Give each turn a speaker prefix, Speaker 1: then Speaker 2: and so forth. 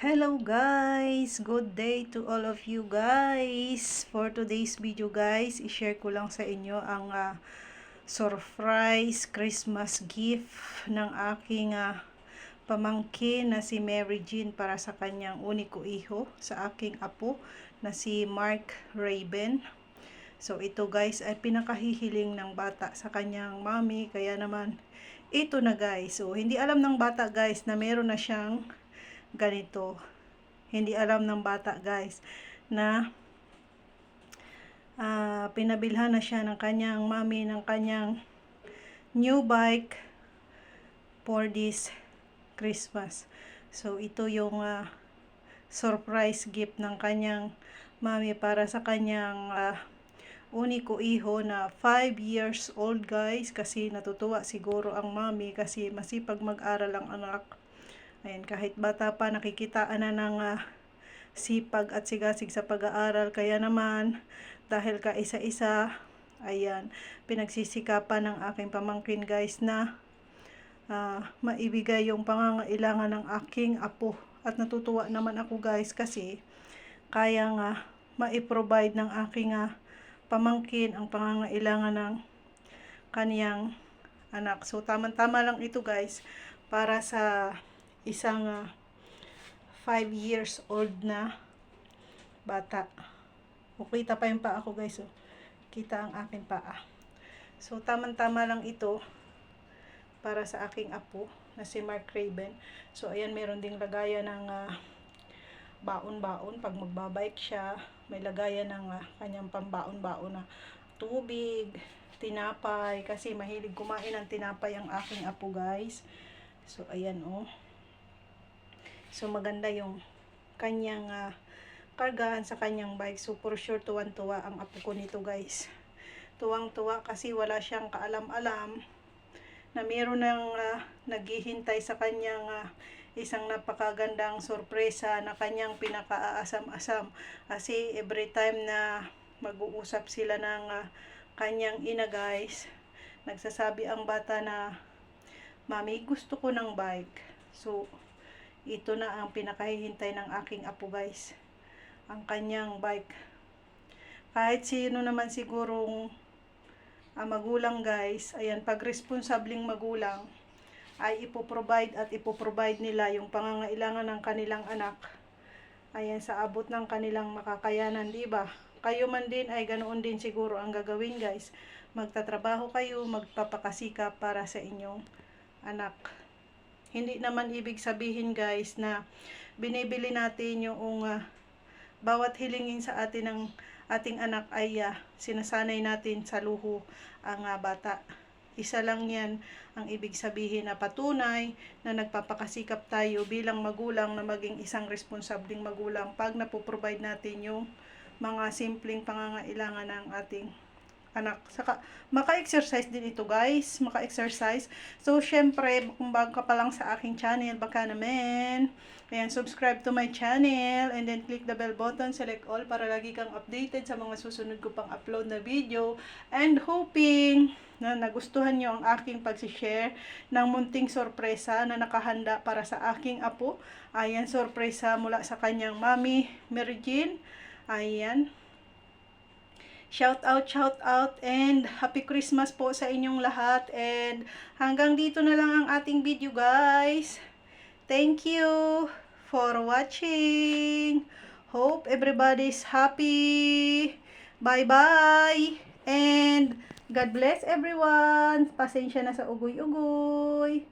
Speaker 1: Hello guys! Good day to all of you guys! For today's video guys, i-share ko lang sa inyo ang surprise Christmas gift ng aking pamangkin na si Mary Jean para sa kanyang uniko iho, sa aking apo na si Mark Raven. So ito guys ay pinakahihiling ng bata sa kanyang mommy, kaya naman ito na guys. So hindi alam ng bata guys na meron na siyang ganito. Hindi alam ng bata guys na pinabilhan na siya ng kanyang mommy ng kanyang new bike for this Christmas. So ito yung surprise gift ng kanyang mommy para sa kanyang uniko iho na 5 years old guys, kasi natutuwa siguro ang mommy kasi masipag mag-aral ang anak. Ayan, kahit bata pa nakikitaan na ng sipag at sigasig sa pag-aaral, kaya naman dahil kaisa-isa, ayan, pinagsisikapan ng aking pamangkin guys na maibigay yung pangangailangan ng aking apo. At natutuwa naman ako guys kasi kaya nga mai-provide ng aking pamangkin ang pangangailangan ng kaniyang anak. So tama-tama lang ito guys para sa isang 5 years old na bata. O, kita pa yung paa ko guys. O, kita ang aking paa. So tama-tama lang ito para sa aking apo na si Mark Raven. So ayan, meron ding lagayan ng baon-baon pag magbabike siya. May lagayan ng kanyang pambaon-baon na tubig, tinapay, kasi mahilig kumain ng tinapay ang aking apo guys. So ayan oh. So maganda yung kanyang kargahan sa kanyang bike. So for sure tuwan-tuwa ang apo ko nito guys. Tuwang-tuwa kasi wala siyang kaalam-alam na meron ng naghihintay sa kanyang isang napakagandang sorpresa na kanyang pinakaasam-asam. Kasi every time na mag-uusap sila ng kanyang ina guys, nagsasabi ang bata na, "Mami, gusto ko ng bike." So ito na ang pinakahihintay ng aking apo guys, ang kanyang bike. Kahit sino naman sigurong magulang guys, ayan, pag responsabling magulang ay ipoprovide at ipoprovide nila yung pangangailangan ng kanilang anak, ayan, sa abot ng kanilang makakayanan, di ba? Kayo man din ay ganoon din siguro ang gagawin guys. Magtatrabaho kayo, magpapakasikap para sa inyong anak. Hindi naman ibig sabihin guys na binibili natin yung bawat hilingin sa atin ng ating anak ay sinasanay natin sa luho ang bata. Isa lang yan ang ibig sabihin, na patunay na nagpapakasikap tayo bilang magulang na maging isang responsabling magulang pag napoprovide natin yung mga simpleng pangangailangan ng ating anak. Saka maka-exercise din ito guys, maka-exercise. So syempre, kung bago ka pa lang sa aking channel, baka naman, ayan, subscribe to my channel and then click the bell button, select all para lagi kang updated sa mga susunod ko pang upload na video. And hoping na nagustuhan nyo ang aking pag-share ng munting sorpresa na nakahanda para sa aking apo. Ayan, sorpresa mula sa kanyang mommy, Mary Jean. Ayan. Shout out, and Happy Christmas po sa inyong lahat. And hanggang dito na lang ang ating video guys. Thank you for watching. Hope everybody's happy. Bye-bye. And God bless everyone. Pasensya na sa ugoy-ugoy.